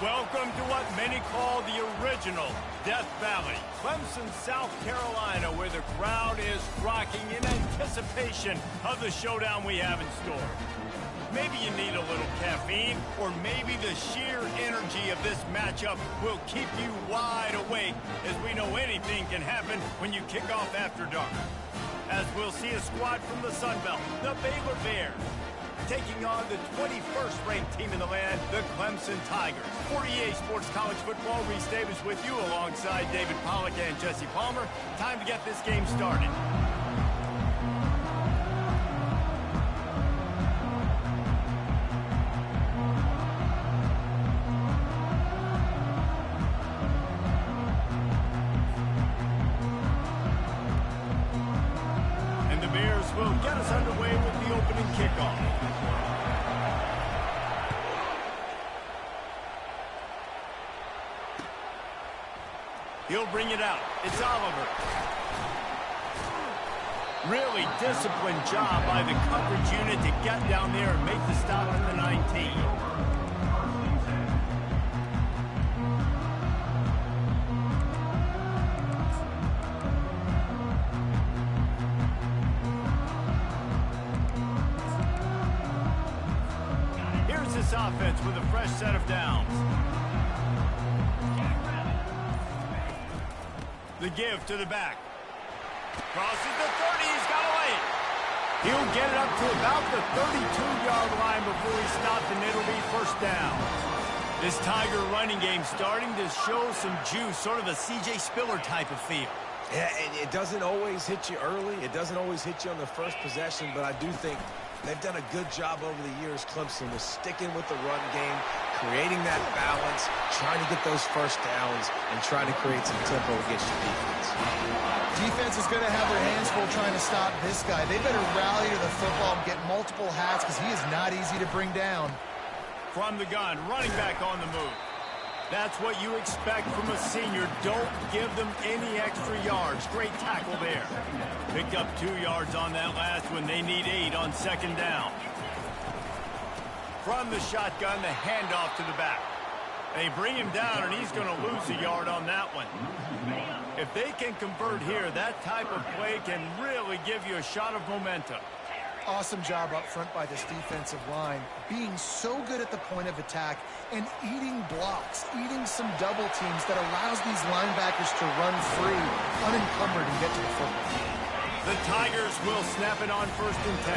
Welcome to what many call the original Death Valley, Clemson, South Carolina, where the crowd is rocking in anticipation of the showdown we have in store. Maybe you need a little caffeine, or maybe the sheer energy of this matchup will keep you wide awake, as we know anything can happen when you kick off after dark. As we'll see a squad from the Sun Belt, the Baylor Bears, taking on the 21st ranked team in the land, the Clemson Tigers. For EA Sports College Football, Reese Davis with you alongside David Pollack and Jesse Palmer. Time to get this game started. And the Bears will get us underway with the opening kickoff. He'll bring it out. It's Oliver. Really disciplined job by the coverage unit to get down there and make the stop at the 19. Here's this offense with a fresh set of downs. The give to the back. Crosses the 30, he's got away. He'll get it up to about the 32-yard line before he stopped, and it'll be first down. This Tiger running game starting to show some juice, sort of a C.J. Spiller type of feel. Yeah, and it doesn't always hit you early. It doesn't always hit you on the first possession, but I do think they've done a good job over the years, Clemson, with sticking with the run game, creating that balance, trying to get those first downs, and trying to create some tempo against your defense. Defense is going to have their hands full trying to stop this guy. They better rally to the football and get multiple hats because he is not easy to bring down. From the gun, running back on the move. That's what you expect from a senior. Don't give them any extra yards. Great tackle there. Picked up 2 yards on that last one. They need 8 on second down. From the shotgun, the handoff to the back. They bring him down, and he's going to lose a yard on that one. If they can convert here, that type of play can really give you a shot of momentum. Awesome job up front by this defensive line, being so good at the point of attack and eating blocks, eating some double teams that allows these linebackers to run free, unencumbered, and get to the football. The Tigers will snap it on 1st and 10.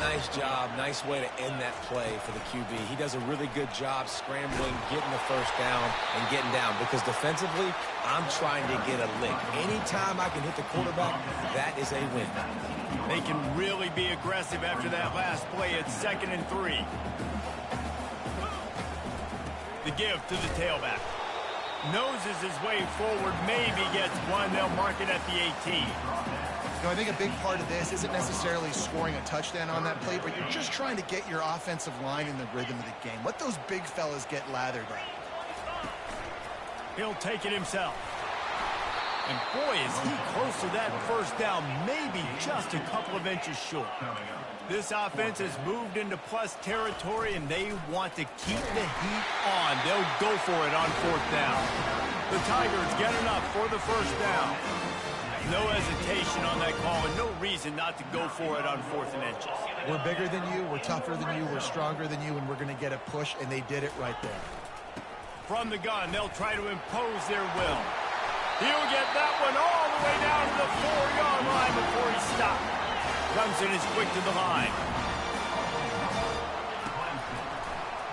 Nice job. Nice way to end that play for the QB. He does a really good job scrambling, getting the first down, and getting down. Because defensively, I'm trying to get a lick. Anytime I can hit the quarterback, that is a win. They can really be aggressive after that last play at 2nd and 3. The give to the tailback. Noses his way forward, maybe gets one. They'll mark it at the 18. You know, I think a big part of this isn't necessarily scoring a touchdown on that play, but you're just trying to get your offensive line in the rhythm of the game. Let those big fellas get lathered up. He'll take it himself. And boy, is he close to that first down, maybe just a couple of inches short. This offense has moved into plus territory, and they want to keep the heat on. They'll go for it on 4th down. The Tigers get enough for the first down. No hesitation on that call, and no reason not to go for it on 4th and inches. We're bigger than you, we're tougher than you, we're stronger than you, and we're going to get a push, and they did it right there. From the gun, they'll try to impose their will. He'll get that one all the way down to the 4-yard line before he stopped. Clemson is quick to the line.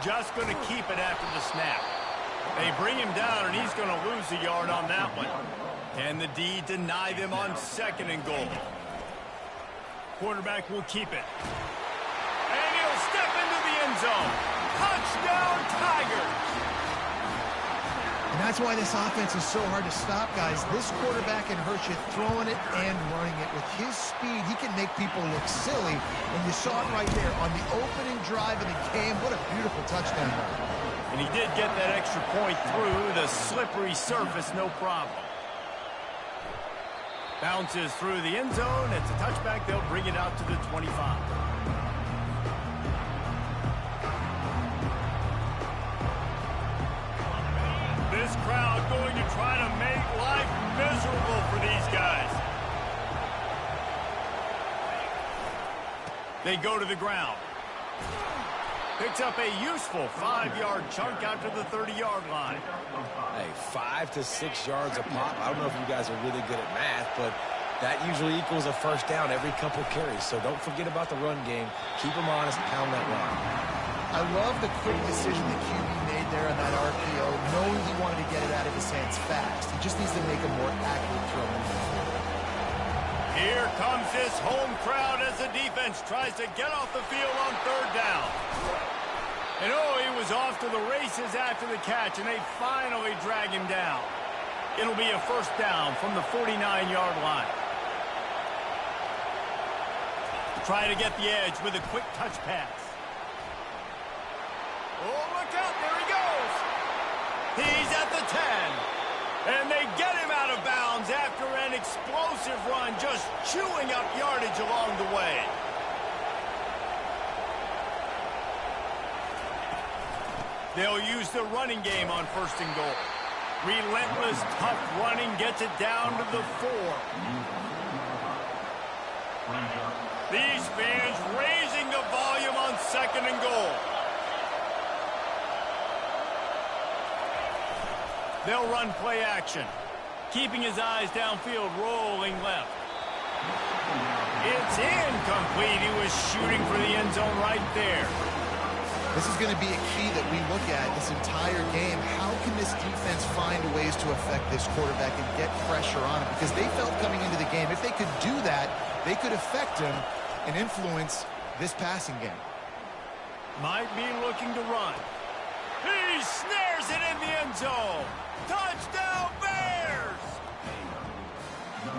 Just going to keep it after the snap. They bring him down, and he's going to lose a yard on that one. Can the D deny them on 2nd and goal? Quarterback will keep it. And he'll step into the end zone. Touchdown, Tigers! And that's why this offense is so hard to stop, guys. This quarterback can hurt you throwing it and running it. With his speed, he can make people look silly. And you saw it right there on the opening drive of the game. What a beautiful touchdown. And he did get that extra point through the slippery surface, no problem. Bounces through the end zone. It's a touchback. They'll bring it out to the 25. They go to the ground. Picks up a useful 5-yard chunk out to the 30-yard line. Hey, 5 to 6 yards a pop. I don't know if you guys are really good at math, but that usually equals a first down every couple carries. So don't forget about the run game. Keep them honest, pound that rock. I love the quick decision the QB made there on that RPO, knowing he wanted to get it out of his hands fast. He just needs to make a more accurate throw. Here comes this home crowd as the defense tries to get off the field on 3rd down. And he was off to the races after the catch, and they finally drag him down. It'll be a first down from the 49-yard line. Try to get the edge with a quick touch pass. Oh, look out, there he goes. He's at the 10. And they get him out of bounds after an explosive run, just chewing up yardage along the way. They'll use the running game on 1st and goal. Relentless, tough running gets it down to the 4. These fans raising the volume on 2nd and goal. They'll run play action. Keeping his eyes downfield, rolling left. It's incomplete. He was shooting for the end zone right there. This is going to be a key that we look at this entire game. How can this defense find ways to affect this quarterback and get pressure on him? Because they felt coming into the game, if they could do that, they could affect him and influence this passing game. Might be looking to run. He snares it in the end zone. Touchdown, Bears!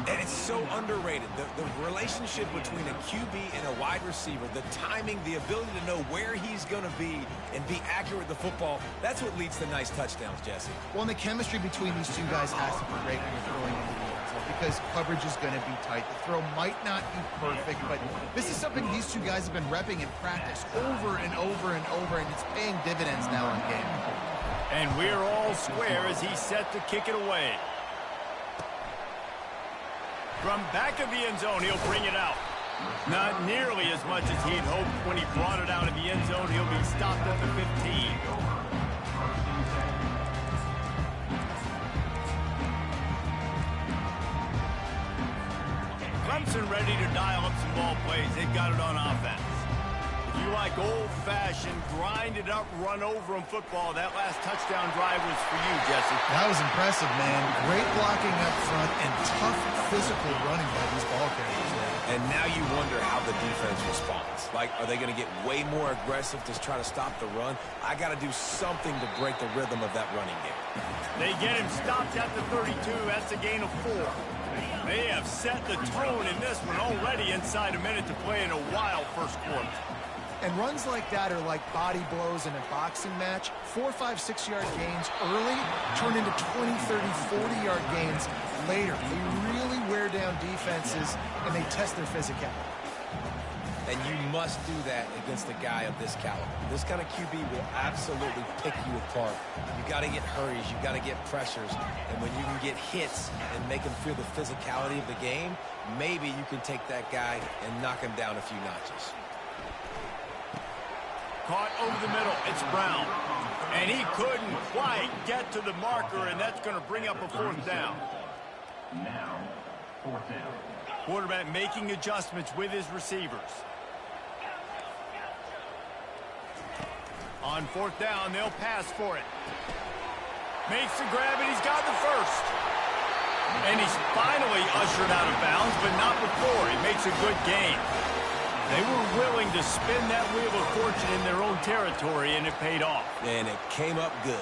And it's so underrated. The relationship between a QB and a wide receiver, the timing, the ability to know where he's going to be and be accurate with the football, that's what leads to nice touchdowns, Jesse. Well, and the chemistry between these two guys has to be great when you're throwing into the end zone because coverage is going to be tight. The throw might not be perfect, but this is something these two guys have been repping in practice over and over and over, and it's paying dividends now in game. And we're all square as he's set to kick it away. From back of the end zone, he'll bring it out. Not nearly as much as he'd hoped when he brought it out of the end zone. He'll be stopped at the 15. Clemson ready to dial up some ball plays. They've got it on offense. If you like old-fashioned, grind-it-up, run-over-'em football, that last touchdown drive was for you, Jesse. That was impressive, man. Great blocking up front and tough physical running by these ball carriers there. And now you wonder how the defense responds. Like, are they going to get way more aggressive to try to stop the run? I got to do something to break the rhythm of that running game. They get him stopped at the 32. That's a gain of 4. They have set the tone in this one already inside a minute to play in a wild first quarter. And runs like that are like body blows in a boxing match. 4, 5, 6-yard gains early turn into 20, 30, 40-yard gains later. They really wear down defenses, and they test their physicality. And you must do that against a guy of this caliber. This kind of QB will absolutely pick you apart. You got to get hurries. You got to get pressures. And when you can get hits and make him feel the physicality of the game, maybe you can take that guy and knock him down a few notches. Caught over the middle. It's Brown. And he couldn't quite get to the marker, and that's going to bring up a 4th down. Now, 4th down. Quarterback making adjustments with his receivers. On 4th down, they'll pass for it. Makes the grab, and he's got the first. And he's finally ushered out of bounds, but not before. He makes a good gain. They were willing to spin that wheel of fortune in their own territory, and it paid off. And it came up good.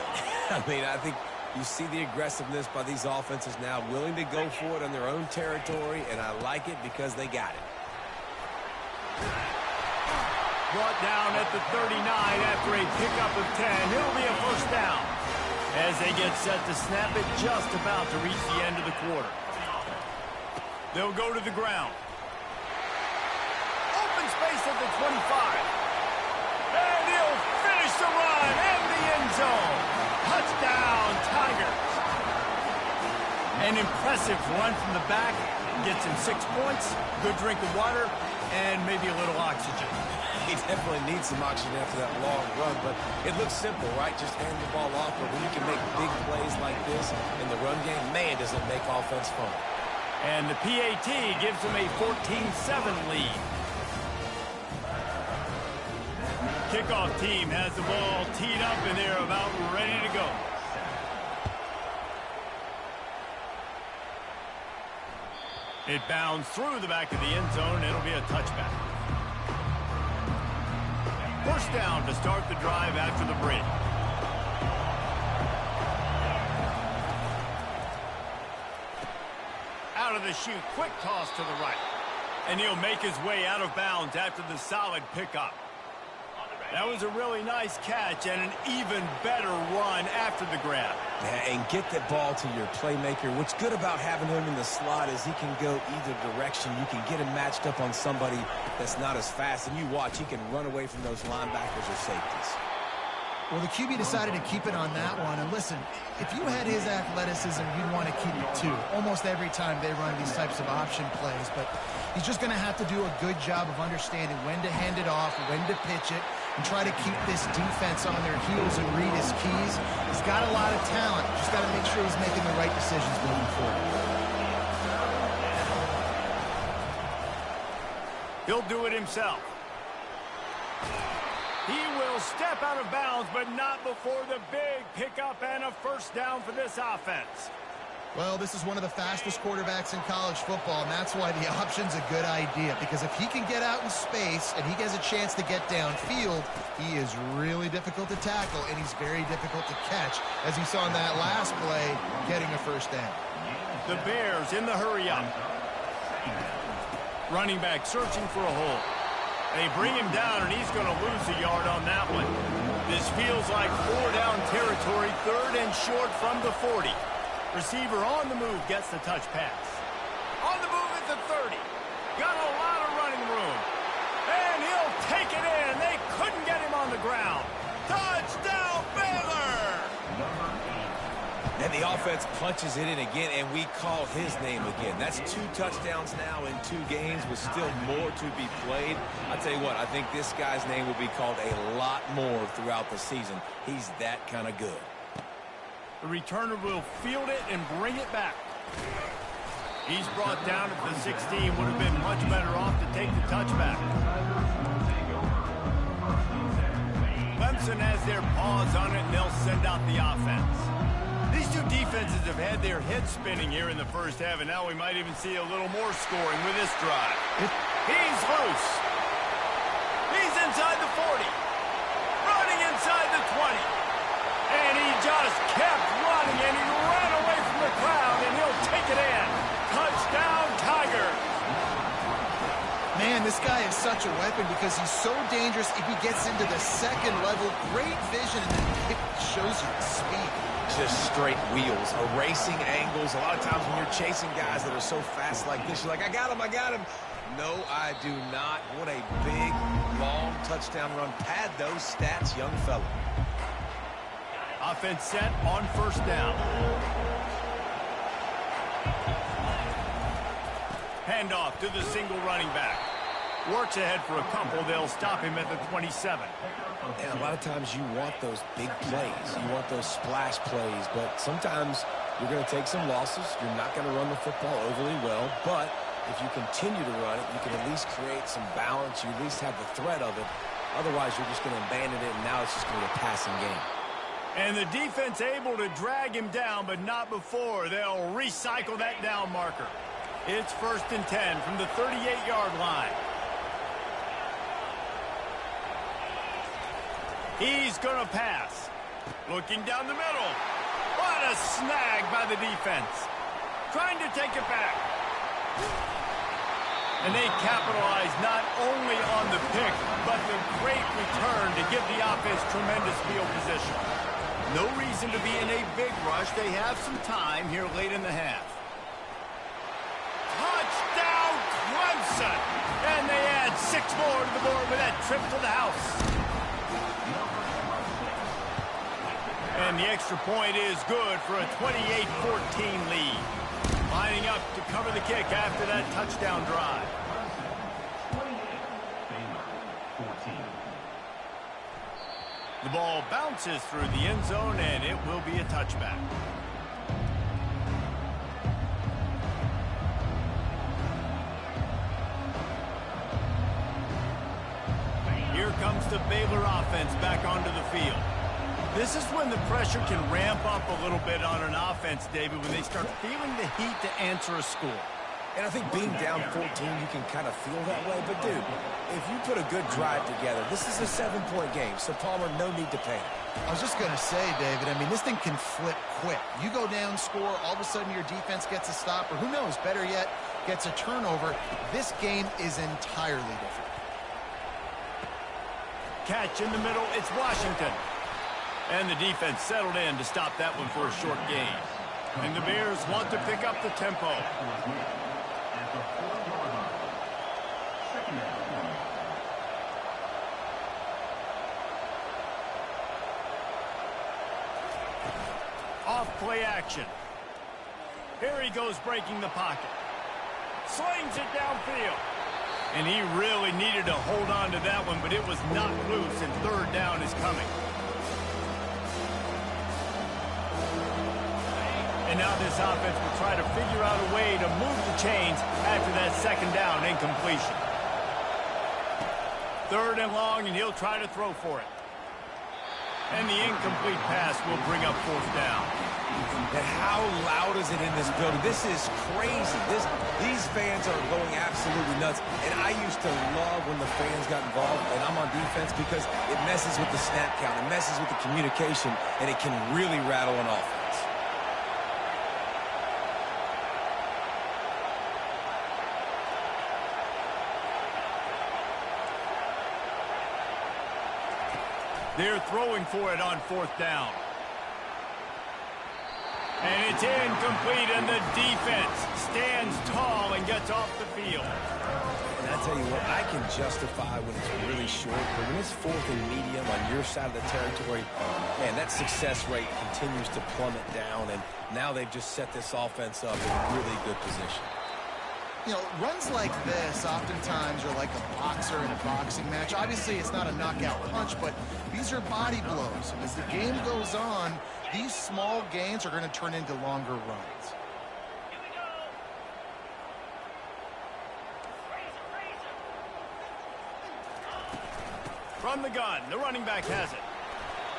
I mean, I think you see the aggressiveness by these offenses now, willing to go for it on their own territory, and I like it because they got it. Brought down at the 39 after a pickup of 10. It'll be a first down as they get set to snap it just about to reach the end of the quarter. They'll go to the ground. Open space at the 25. And he'll finish the run in the end zone. Touchdown, Tigers. An impressive run from the back. Gets him 6 points. Good drink of water. and maybe a little oxygen. He definitely needs some oxygen after that long run, but it looks simple, right? Just hand the ball off, but when you can make big plays like this in the run game, man, does it make offense fun. And the PAT gives them a 14-7 lead. Kickoff team has the ball teed up, and they're about ready to go. It bounds through the back of the end zone. It'll be a touchback. First down to start the drive after the break. Out of the chute, quick toss to the right. And he'll make his way out of bounds after the solid pickup. That was a really nice catch and an even better run after the grab. Yeah, and get the ball to your playmaker. What's good about having him in the slot is he can go either direction. You can get him matched up on somebody that's not as fast, and you watch, he can run away from those linebackers or safeties. Well, the QB decided to keep it on that one. And listen, if you had his athleticism, you'd want to keep it too. Almost every time they run these types of option plays. But he's just going to have to do a good job of understanding when to hand it off, when to pitch it, and try to keep this defense on their heels and read his keys. He's got a lot of talent. Just got to make sure he's making the right decisions moving forward. He'll do it himself. He will step out of bounds, but not before the big pickup and a first down for this offense. Well, this is one of the fastest quarterbacks in college football, and that's why the option's a good idea. Because if he can get out in space and he has a chance to get downfield, he is really difficult to tackle, and he's very difficult to catch, as you saw in that last play, getting a first down. The Bears in the hurry up. Running back searching for a hole. They bring him down, and he's going to lose a yard on that one. This feels like 4-down territory, third and short from the 40. Receiver on the move gets the touch pass. On the move at the 30. Got a lot of running room. And he'll take it in. They couldn't get him on the ground. Touchdown, Baylor! And the offense punches it in again, and we call his name again. That's 2 touchdowns now in 2 games with still more to be played. I tell you what, I think this guy's name will be called a lot more throughout the season. He's that kind of good. The returner will field it and bring it back. He's brought down at the 16. Would have been much better off to take the touchback. Clemson has their paws on it, and they'll send out the offense. These two defenses have had their heads spinning here in the first half, and now we might even see a little more scoring with this drive. He's loose. He's inside the 40. Running inside the 20. And he just kept running, and he ran away from the crowd, and he'll take it in. Touchdown, Tigers. Man, this guy is such a weapon because he's so dangerous if he gets into the second level. Great vision, and then it shows you the speed. Just straight wheels, erasing angles. A lot of times when you're chasing guys that are so fast like this, you're like, I got him, I got him. No, I do not. What a big, long touchdown run. Pad those stats, young fella. Offense set on first down. Handoff to the single running back. Works ahead for a couple. They'll stop him at the 27. And a lot of times you want those big plays. You want those splash plays. But sometimes you're going to take some losses. You're not going to run the football overly well. But if you continue to run it, you can at least create some balance. You at least have the threat of it. Otherwise, you're just going to abandon it, and now it's just going to be a passing game. And the defense able to drag him down, but not before. They'll recycle that down marker. It's 1st and 10 from the 38-yard line. He's going to pass. Looking down the middle. What a snag by the defense. Trying to take it back. And they capitalize not only on the pick, but the great return to give the offense tremendous field position. No reason to be in a big rush. They have some time here late in the half. Touchdown, Clemson! And they add 6 more to the board with that trip to the house. And the extra point is good for a 28-14 lead. Lining up to cover the kick after that touchdown drive. The ball bounces through the end zone, and it will be a touchback. Here comes the Baylor offense back onto the field. This is when the pressure can ramp up a little bit on an offense, David, when they start feeling the heat to answer a score. And I think being down 14, you can kind of feel that way. But, dude, if you put a good drive together, this is a 7-point game. So, Palmer, no need to panic. I was just going to say, David, I mean, this thing can flip quick. You go down, score, all of a sudden your defense gets a stop, or who knows, better yet, gets a turnover. This game is entirely different. Catch in the middle, it's Washington. And the defense settled in to stop that one for a short gain. And the Bears want to pick up the tempo. Off play action. Here he goes breaking the pocket. Slings it downfield. And he really needed to hold on to that one, but it was not loose, and third down is coming. And now this offense will try to figure out a way to move the chains after that second down incompletion. Third and long, and he'll try to throw for it. And the incomplete pass will bring up fourth down. And how loud is it in this building? This is crazy. These fans are going absolutely nuts. And I used to love when the fans got involved, and I'm on defense, because it messes with the snap count. It messes with the communication, and it can really rattle an offense. They're throwing for it on fourth down. And it's incomplete, and the defense stands tall and gets off the field. And I tell you what, I can justify when it's really short, but when it's fourth and medium on your side of the territory, man, that success rate continues to plummet down, and now they've just set this offense up in really good position. You know, runs like this oftentimes are like a boxer in a boxing match. Obviously, it's not a knockout punch, but these are body blows. As the game goes on, these small gains are going to turn into longer runs. From the gun, the running back has it.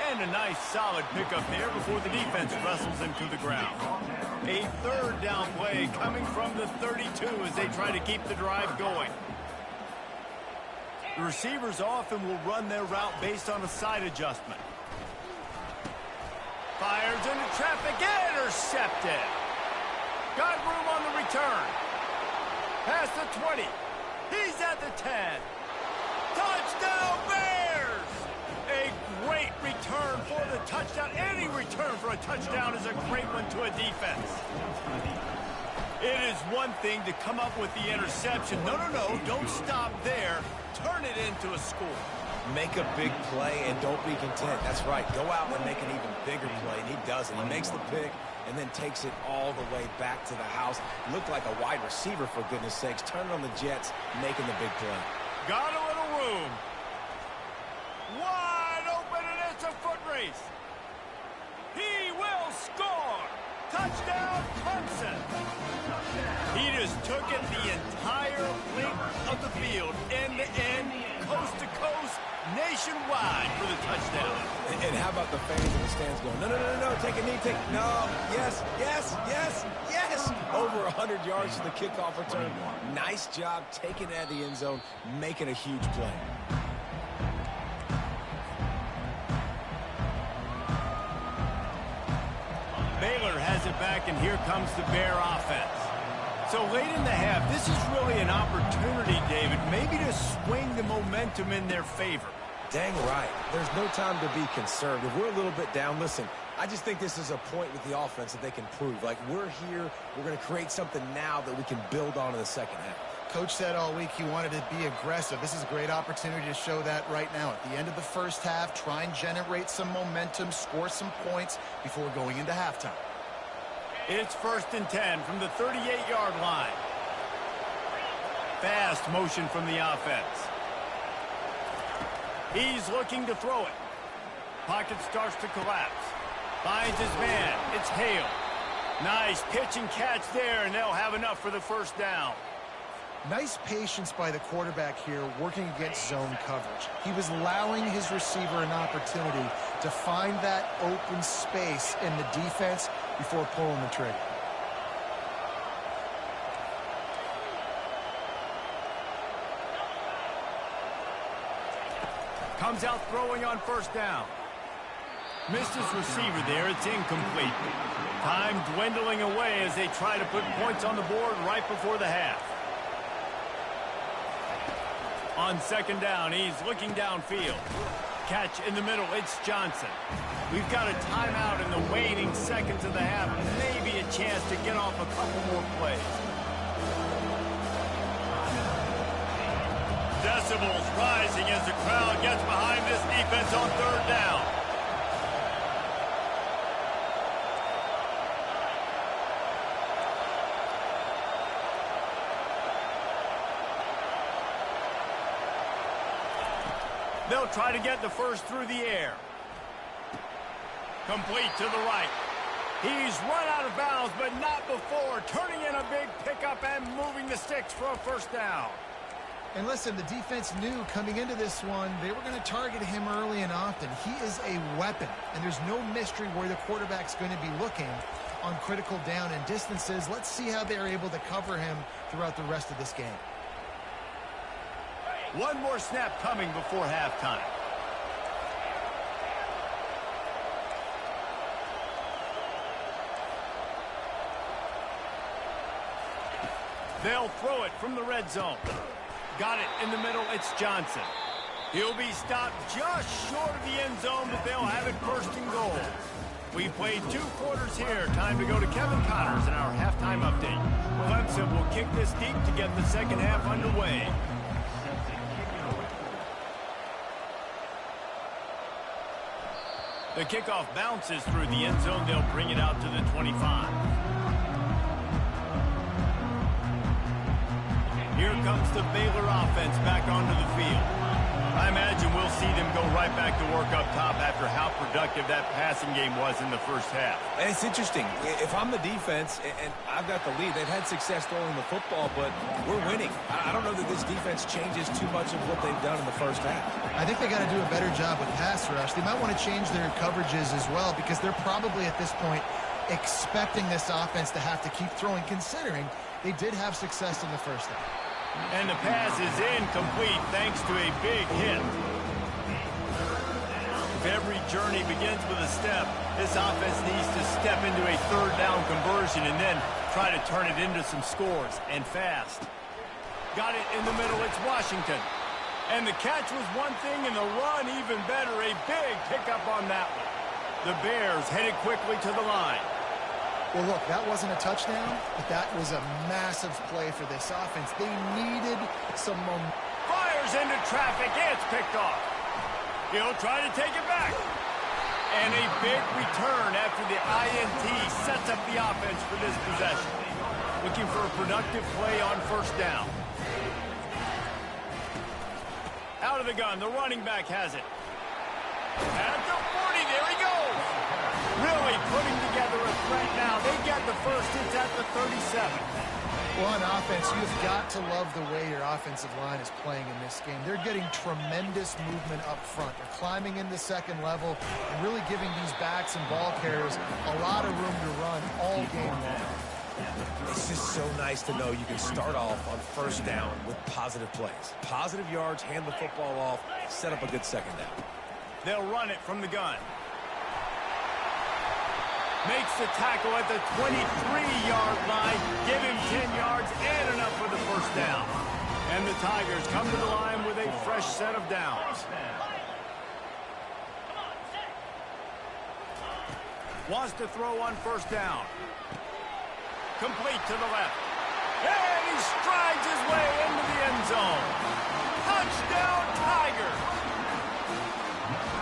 And a nice solid pickup there before the defense wrestles him to the ground. A third down play coming from the 32 as they try to keep the drive going. The receivers often will run their route based on a side adjustment. Fires into traffic, intercepted. Got room on the return. Past the 20. He's at the 10. Touchdown Bears! A great return for the touchdown. Any return for a touchdown is a great one to a defense. It is one thing to come up with the interception. No, don't stop there. Turn it into a score. Make a big play and don't be content. That's right. Go out and make an even bigger play, and he does it. He makes the pick and then takes it all the way back to the house. Looked like a wide receiver, for goodness sakes. Turn it on the Jets, making the big play. Got a little room. Wide open, and it's a foot race. He will score. Touchdown, Clemson. He just took it the entire length of the field, end to end, coast to coast, nationwide for the touchdown. And how about the fans in the stands going, no, take a knee, no, yes. Over 100 yards to the kickoff return. Nice job taking it out of the end zone, making a huge play. Baylor has it back, and here comes the Bear offense. So late in the half, this is really an opportunity, David, maybe to swing the momentum in their favor. Dang right. There's no time to be conservative. We're a little bit down. Listen, I just think this is a point with the offense that they can prove. Like, we're here, we're going to create something now that we can build on in the second half. Coach said all week he wanted to be aggressive. This is a great opportunity to show that right now. At the end of the first half, try and generate some momentum, score some points before going into halftime. It's 1st and 10 from the 38-yard line. Fast motion from the offense. He's looking to throw it. Pocket starts to collapse. Finds his man. It's Hale. Nice pitch and catch there, and they'll have enough for the first down. Nice patience by the quarterback here, working against zone coverage. He was allowing his receiver an opportunity to find that open space in the defense before pulling the trigger. Comes out throwing on first down. Missed his receiver there. It's incomplete. Time dwindling away as they try to put points on the board right before the half. On second down, he's looking downfield. Catch in the middle, it's Johnson. We've got a timeout in the waning seconds of the half. Maybe a chance to get off a couple more plays. Decibels rising as the crowd gets behind this defense on third down. They'll try to get the first through the air. Complete to the right. He's run out of bounds, but not before. Turning in a big pickup and moving the sticks for a first down. And listen, the defense knew coming into this one, they were going to target him early and often. He is a weapon, and there's no mystery where the quarterback's going to be looking on critical down and distances. Let's see how they're able to cover him throughout the rest of this game. One more snap coming before halftime. They'll throw it from the red zone. Got it in the middle. It's Johnson. He'll be stopped just short of the end zone, but they'll have it first and goal. We played 2 quarters here. Time to go to Kevin Connors in our halftime update. Clemson will kick this deep to get the second half underway. The kickoff bounces through the end zone. They'll bring it out to the 25. Here comes the Baylor offense back onto the field. I imagine we'll see them go right back to work up top after how productive that passing game was in the first half. And it's interesting. If I'm the defense and I've got the lead, they've had success throwing the football, but we're winning. I don't know that this defense changes too much of what they've done in the first half. I think they got to do a better job with pass rush. They might want to change their coverages as well because they're probably at this point expecting this offense to have to keep throwing, considering they did have success in the first half. And the pass is incomplete thanks to a big hit. If every journey begins with a step, this offense needs to step into a third down conversion and then try to turn it into some scores, and fast. Got it in the middle, it's Washington. And the catch was one thing, and the run even better. A big pickup on that one. The Bears headed quickly to the line. Well, look, that wasn't a touchdown, but that was a massive play for this offense. They needed some momentum. Fires into traffic. It's picked off. He'll try to take it back. And a big return after the INT sets up the offense for this possession. Looking for a productive play on first down. Out of the gun. The running back has it. At the 40. There he goes. Really putting together a threat now. They get the first. It's at the 37. Well, on offense, you've got to love the way your offensive line is playing in this game. They're getting tremendous movement up front. They're climbing in the second level and really giving these backs and ball carriers a lot of room to run all game long. It's just so nice to know you can start off on first down with positive plays. Positive yards, hand the football off, set up a good second down. They'll run it from the gun. Makes the tackle at the 23-yard line. Give him 10 yards and enough for the first down. And the Tigers come to the line with a fresh set of downs. Wants to throw on first down. Complete to the left. And he strides his way into the end zone. Touchdown, Tigers!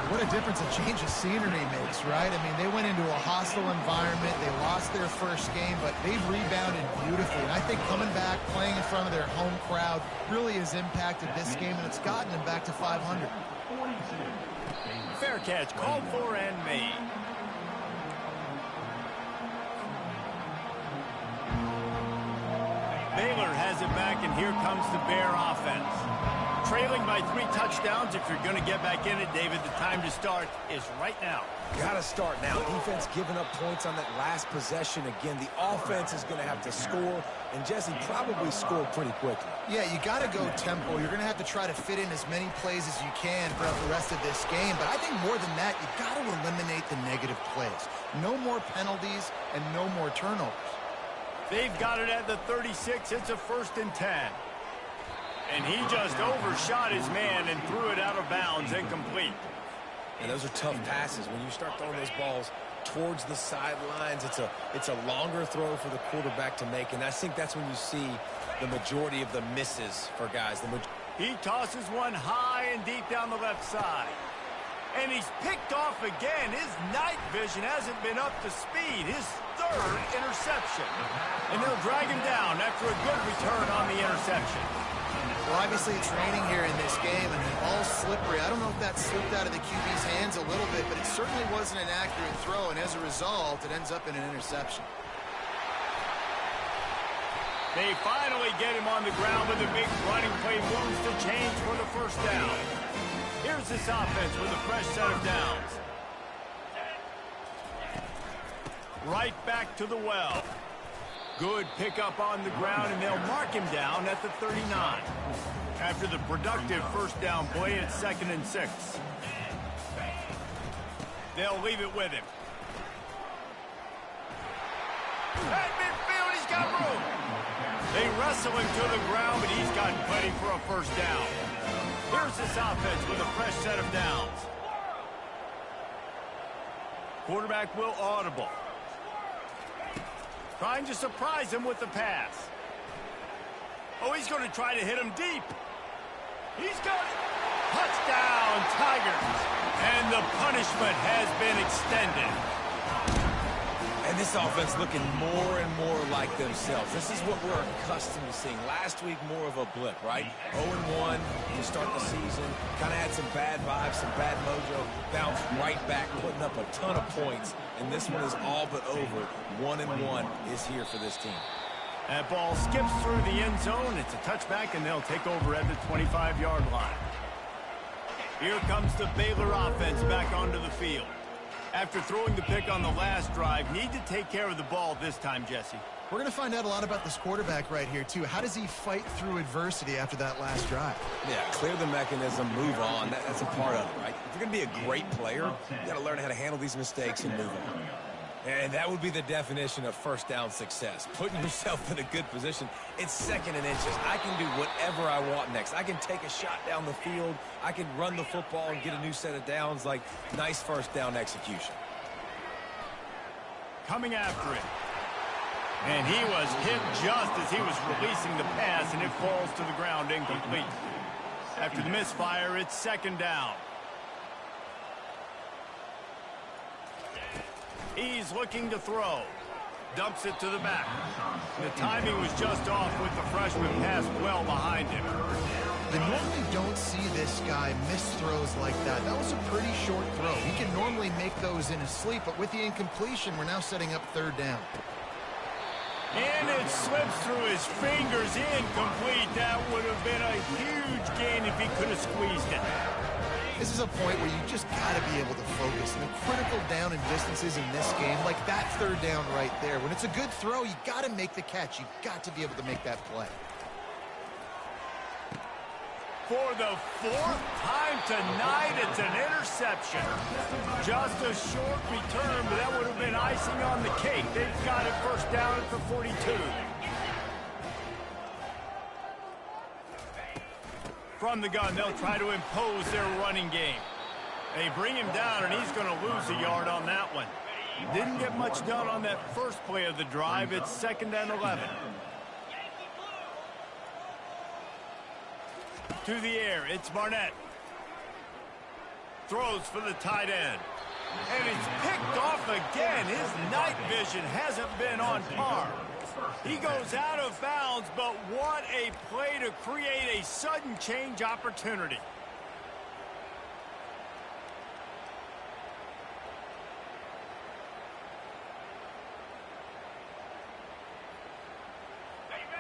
What a difference a change of scenery makes, right? I mean, they went into a hostile environment. They lost their first game, but they've rebounded beautifully. And I think coming back, playing in front of their home crowd really has impacted this game, and it's gotten them back to 500. fair catch called for and made. Baylor has it back, and here comes the Bear offense. Trailing by 3 touchdowns. If you're going to get back in it, David, the time to start is right now. Gotta start now. Defense giving up points on that last possession. Again, the offense is going to have to score, and Jesse probably score pretty quickly. Yeah, you got to go tempo. You're going to have to try to fit in as many plays as you can throughout the rest of this game. But I think more than that, you got to eliminate the negative plays. No more penalties and no more turnovers. They've got it at the 36. It's a 1st and 10. And he just overshot his man and threw it out of bounds, incomplete. And those are tough passes. When you start throwing those balls towards the sidelines, it's a longer throw for the quarterback to make. And I think that's when you see the majority of the misses for guys. He tosses one high and deep down the left side. And he's picked off again. His night vision hasn't been up to speed. His 3rd interception. And they'll drag him down after a good return on the interception. Well, obviously it's raining here in this game, and the ball's slippery. I don't know if that slipped out of the QB's hands a little bit, but it certainly wasn't an accurate throw, and as a result, it ends up in an interception. They finally get him on the ground with a big running play, moves to change for the 1st down. Here's this offense with a fresh set of downs. Right back to the well. Good pickup on the ground, and they'll mark him down at the 39. After the productive 1st down play, it's 2nd and 6. They'll leave it with him. At midfield, he's got room. They wrestle him to the ground, but he's got plenty for a 1st down. Here's this offense with a fresh set of downs. Quarterback will audible. Trying to surprise him with the pass. Oh, he's going to try to hit him deep. He's got it. Touchdown, Tigers. And the punishment has been extended. And this offense looking more and more like themselves. This is what we're accustomed to seeing. Last week, more of a blip, right? 0-1 to start the season. Kind of had some bad vibes, some bad mojo. Bounced right back, putting up a ton of points. And this one is all but over. 1-1 is here for this team. That ball skips through the end zone. It's a touchback, and they'll take over at the 25-yard line. Here comes the Baylor offense back onto the field. After throwing the pick on the last drive, need to take care of the ball this time, Jesse. We're going to find out a lot about this quarterback right here, too. How does he fight through adversity after that last drive? Yeah, clear the mechanism, move on. That's a part of it, right? If you're going to be a great player, you got to learn how to handle these mistakes and move on. And that would be the definition of 1st down success. Putting yourself in a good position. It's 2nd and inches. I can do whatever I want next. I can take a shot down the field. I can run the football and get a new set of downs. Like, nice 1st down execution. Coming after it. And he was hit just as he was releasing the pass, and it falls to the ground incomplete. After the misfire, it's 2nd down. He's looking to throw. Dumps it to the back. The timing was just off with the freshman pass well behind him. You normally don't see this guy miss throws like that. That was a pretty short throw. He can normally make those in his sleep, but with the incompletion, we're now setting up 3rd down. And it slips through his fingers, incomplete. That would have been a huge gain if he could have squeezed it. This is a point where you just got to be able to focus. And the critical down and distances in this game, like that 3rd down right there. When it's a good throw, you got to make the catch. You got to be able to make that play. For the 4th time tonight, it's an interception. Just a short return, but that would have been icing on the cake. They've got it 1st down at the 42. From the gun, they'll try to impose their running game. They bring him down, and he's going to lose a yard on that one. Didn't get much done on that first play of the drive. It's 2nd and 11. To the air, it's Barnett. Throws for the tight end. And it's picked off again. His night vision hasn't been on par. He goes out of bounds, but what a play to create a sudden change opportunity.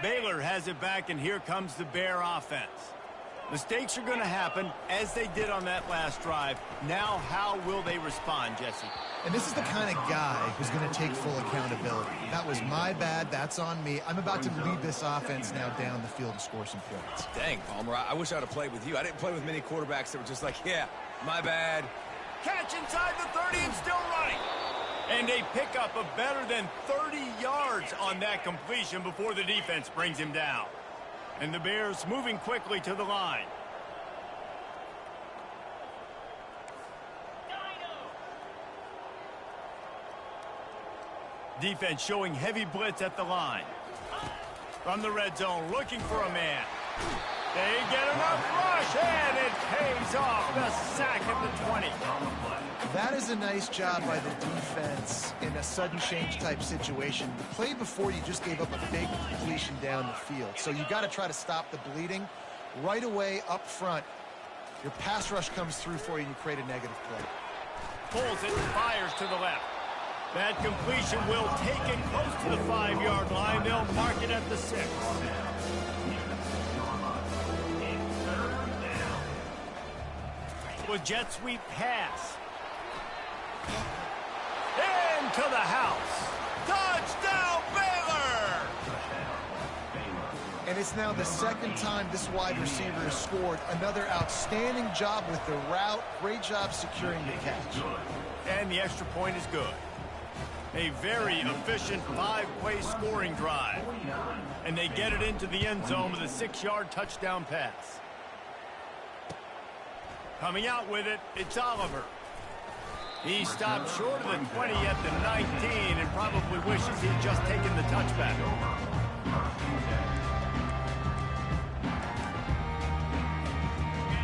Baylor has it back, and here comes the Bear offense. Mistakes are going to happen, as they did on that last drive. Now, how will they respond, Jesse? And this is the kind of guy who's going to take full accountability. That was my bad. That's on me. I'm about to lead this offense now down the field and score some points. Dang, Palmer, I wish I'd have played with you. I didn't play with many quarterbacks that were just like, yeah, my bad. Catch inside the 30 and still running. And a pickup of better than 30 yards on that completion before the defense brings him down. And the Bears moving quickly to the line. Defense showing heavy blitz at the line. From the red zone, looking for a man. They get enough rush, and it pays off. The sack at the 20. That is a nice job by the defense in a sudden change type situation. The play before, you just gave up a big completion down the field. So you got to try to stop the bleeding right away up front. Your pass rush comes through for you and you create a negative play. Pulls it and fires to the left. That completion will take it close to the 5-yard line. They'll mark it at the 6. With jet sweep pass. Into the house. Touchdown, Baylor! And it's now the second time this wide receiver has scored. Another outstanding job with the route. Great job securing the catch. And the extra point is good. A very efficient 5-play scoring drive. And they get it into the end zone with a 6-yard touchdown pass. Coming out with it, it's Oliver. He stopped short of the 20 at the 19 and probably wishes he'd just taken the touchback.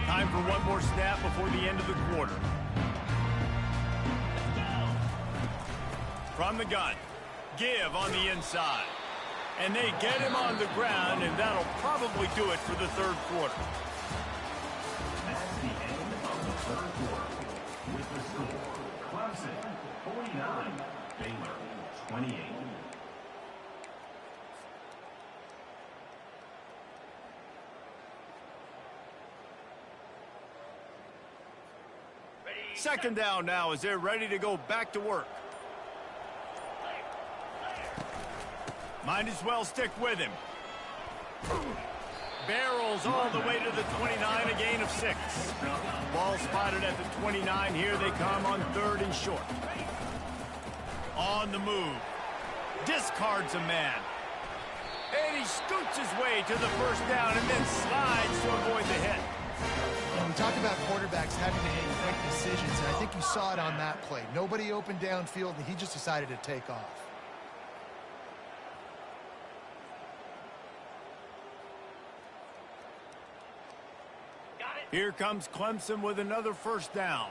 Time for one more snap before the end of the quarter. From the gun, give on the inside. And they get him on the ground, and that'll probably do it for the third quarter. That's the end of the third quarter. With the score, Clemson 49, Baylor 28. Second down now as they're ready to go back to work. Might as well stick with him. Barrels all the way to the 29, a gain of 6. Ball spotted at the 29. Here they come on 3rd and short. On the move. Discards a man. And he scoots his way to the first down and then slides to avoid the hit. And we talk about quarterbacks having to make quick decisions, and I think you saw it on that play. Nobody opened downfield, and he just decided to take off. Here comes Clemson with another first down.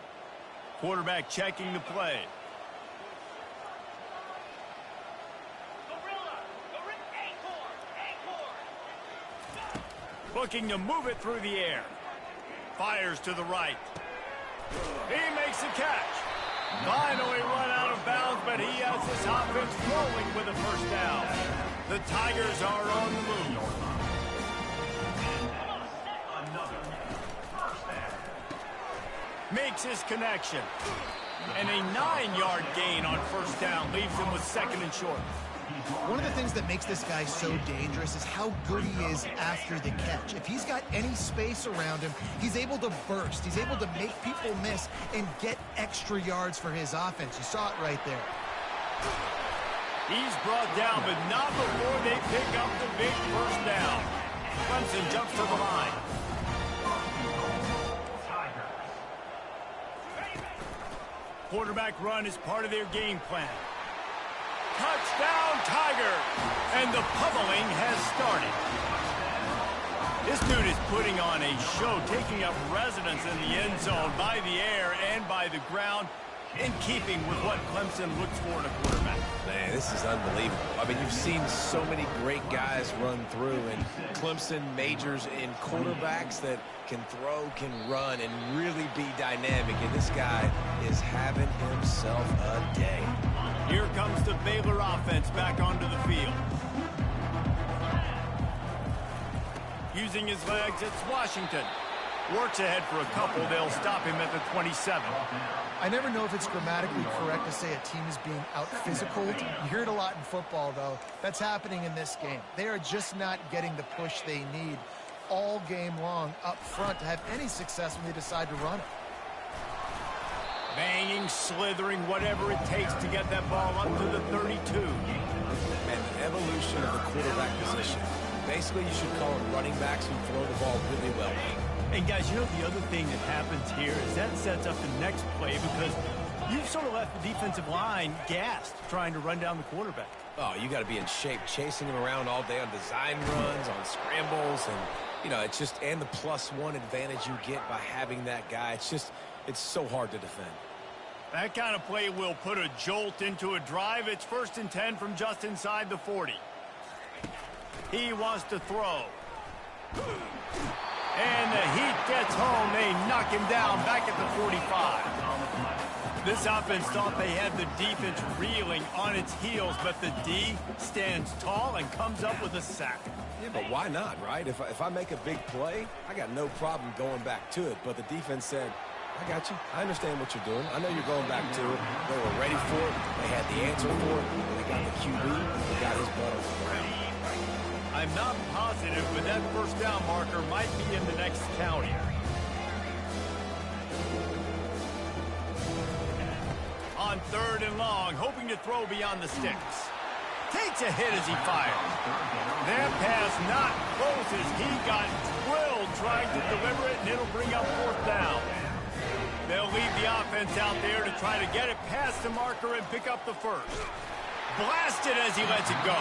Quarterback checking the play. Looking to move it through the air. Fires to the right. He makes the catch. Finally run out of bounds, but he has this offense rolling with a first down. The Tigers are on the move. Makes his connection. And a 9-yard gain on first down leaves him with 2nd and short. One of the things that makes this guy so dangerous is how good he is after the catch. If he's got any space around him, he's able to burst. He's able to make people miss and get extra yards for his offense. You saw it right there. He's brought down, but not before they pick up the big first down. Clemson jumps to the line. Quarterback run is part of their game plan. Touchdown, Tigers! And the pummeling has started. This dude is putting on a show, taking up residence in the end zone by the air and by the ground, in keeping with what Clemson looks for in a quarterback. Man, this is unbelievable. I mean, you've seen so many great guys run through, and Clemson majors in quarterbacks that can throw, can run, and really be dynamic. And this guy is having himself a day. Here comes the Baylor offense back onto the field. Using his legs, it's Washington. Works ahead for a couple. They'll stop him at the 27. I never know if it's grammatically correct to say a team is being out-physicaled. You hear it a lot in football, though. That's happening in this game. They are just not getting the push they need all game long up front to have any success when they decide to run it. Banging, slithering, whatever it takes to get that ball up to the 32. And the evolution of the quarterback position. Basically, you should call it running backs who throw the ball really well. And guys, you know the other thing that happens here is that sets up the next play because you've sort of left the defensive line gassed trying to run down the quarterback. Oh, you got to be in shape, chasing him around all day on design runs, on scrambles, and, you know, it's just, and the +1 advantage you get by having that guy. It's so hard to defend. That kind of play will put a jolt into a drive. It's 1st and 10 from just inside the 40. He wants to throw. And the heat gets home. They knock him down back at the 45. This offense thought they had the defense reeling on its heels, but the D stands tall and comes up with a sack. Yeah, but why not, right? If I make a big play, I got no problem going back to it. But the defense said, I got you. I understand what you're doing. I know you're going back to it. They were ready for it. They had the answer for it. And they got the QB. They got his butt off the ground. I'm not positive, but that 1st down marker might be in the next county. On 3rd and long, hoping to throw beyond the sticks. Takes a hit as he fires. That pass not close as he got drilled trying to deliver it, and it'll bring up 4th down. They'll leave the offense out there to try to get it past the marker and pick up the 1st. Blasted as he lets it go.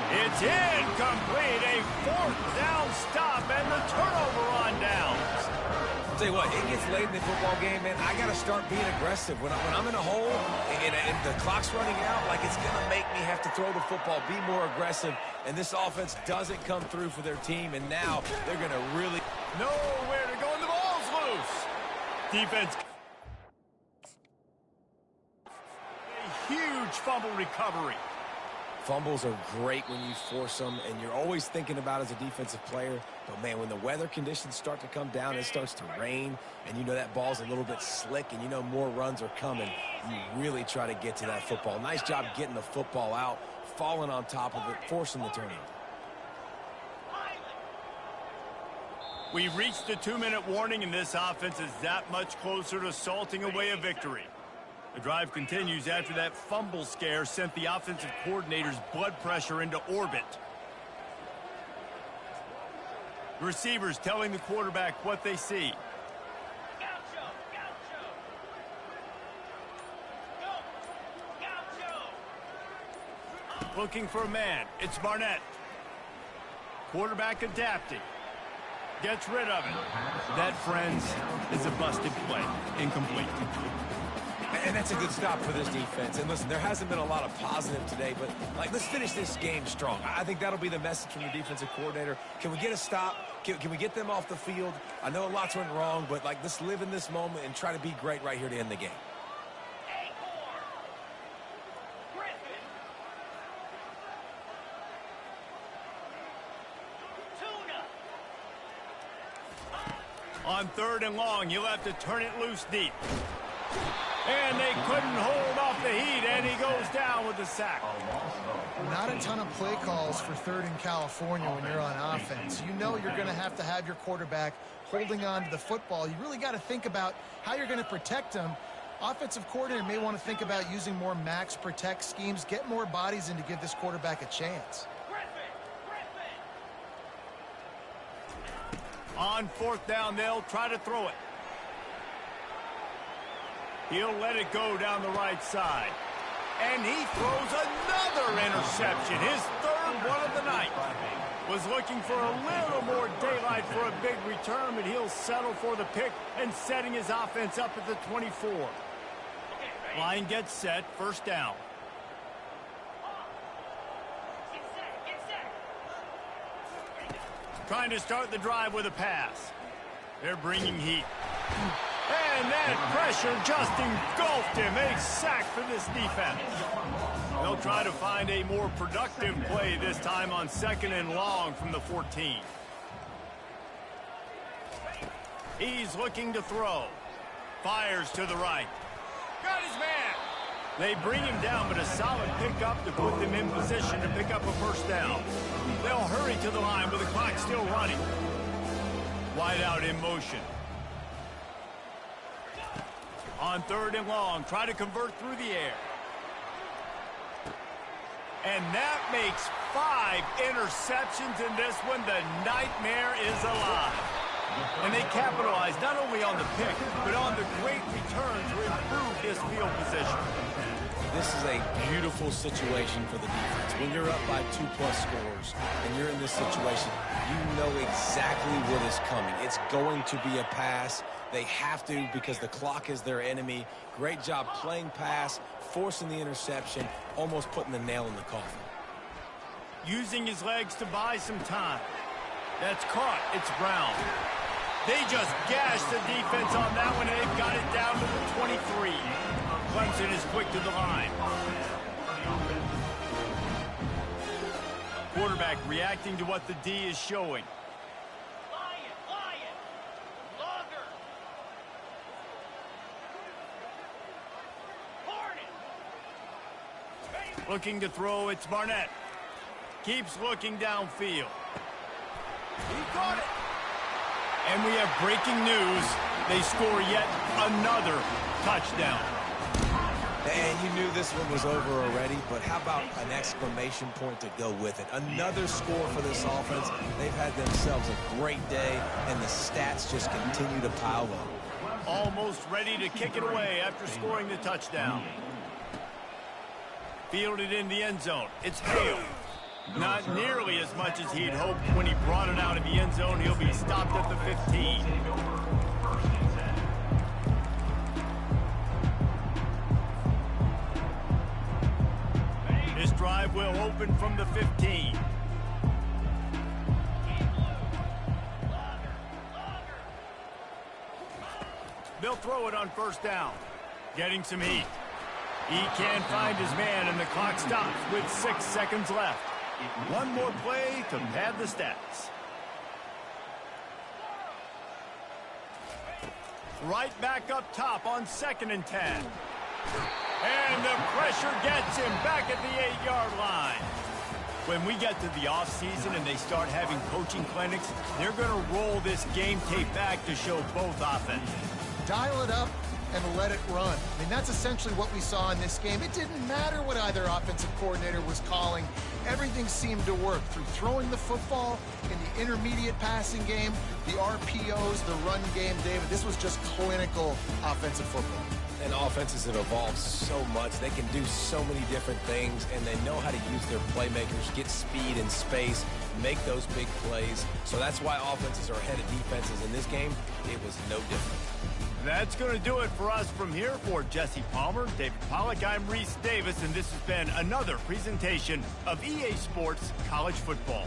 It's incomplete. A 4th down stop and the turnover on downs. I'll tell you what, it gets late in the football game, man. I got to start being aggressive. When I'm in a hole and the clock's running out, like it's going to make me have to throw the football, be more aggressive. And this offense doesn't come through for their team, and now they're going to really... Nowhere to go, and the ball's loose. Defense... Huge fumble recovery. Fumbles are great when you force them, and you're always thinking about as a defensive player. But, man, when the weather conditions start to come down, it starts to rain, and you know that ball's a little bit slick, and you know more runs are coming, you really try to get to that football. Nice job getting the football out, falling on top of it, forcing the turnover. We've reached the 2-minute warning, and this offense is that much closer to salting away a victory. The drive continues after that fumble scare sent the offensive coordinator's blood pressure into orbit. The receivers telling the quarterback what they see. Looking for a man. It's Barnett. Quarterback adapting. Gets rid of it. That, friends, is a busted play. Incomplete. And that's a good stop for this defense. And listen, there hasn't been a lot of positive today, but like, let's finish this game strong. I think that'll be the message from the defensive coordinator. Can we get a stop? Can we get them off the field? I know lots went wrong, but like, let's live in this moment and try to be great right here to end the game. On 3rd and long, you'll have to turn it loose deep. And they couldn't hold off the heat, and he goes down with the sack. Not a ton of play calls for 3rd in California when you're on offense. You know you're going to have your quarterback holding on to the football. You really got to think about how you're going to protect him. Offensive coordinator may want to think about using more max protect schemes, get more bodies in to give this quarterback a chance. On 4th down, they'll try to throw it. He'll let it go down the right side. And he throws another interception, his 3rd one of the night. Was looking for a little more daylight for a big return, but he'll settle for the pick and setting his offense up at the 24. Line gets set, 1st down. Trying to start the drive with a pass. They're bringing heat. And that pressure just engulfed him. A sack for this defense. They'll try to find a more productive play this time on 2nd and long from the 14. He's looking to throw. Fires to the right. Got his man. They bring him down, but a solid pickup to put them in position to pick up a first down. They'll hurry to the line with the clock still running. Wide out in motion. On 3rd and long, try to convert through the air. And that makes 5 interceptions in this one. The nightmare is alive. And they capitalize not only on the pick, but on the great return to improve this field position. This is a beautiful situation for the defense. When you're up by 2+ scores and you're in this situation, you know exactly what is coming. It's going to be a pass. They have to because the clock is their enemy. Great job playing pass, forcing the interception, almost putting the nail in the coffin. Using his legs to buy some time. That's caught. It's Brown. They just gashed the defense on that one, and they've got it down to the 23. Clemson is quick to the line. Quarterback reacting to what the D is showing. Looking to throw, it's Barnett. Keeps looking downfield. He caught it. And we have breaking news. They score yet another touchdown. And you knew this one was over already, but how about an exclamation point to go with it? Another score for this offense. They've had themselves a great day, and the stats just continue to pile up. Almost ready to kick it away after scoring the touchdown. Fielded in the end zone. It's Hale. Not nearly as much as he'd hoped when he brought it out of the end zone. He'll be stopped at the 15. This drive will open from the 15. They'll throw it on 1st down. Getting some heat. He can't find his man, and the clock stops with 6 seconds left. One more play to pad the stats. Right back up top on 2nd and 10. And the pressure gets him back at the 8-yard line. When we get to the offseason and they start having coaching clinics, they're going to roll this game tape back to show both offenses. Dial it up and let it run. I mean, that's essentially what we saw in this game. It didn't matter what either offensive coordinator was calling. Everything seemed to work through throwing the football in the intermediate passing game, the RPOs, the run game, David. This was just clinical offensive football. And offenses have evolved so much. They can do so many different things, and they know how to use their playmakers, get speed and space, make those big plays. So that's why offenses are ahead of defenses. In this game, it was no different. That's going to do it for us from here. For Jesse Palmer, David Pollack, I'm Reese Davis, and this has been another presentation of EA Sports College Football.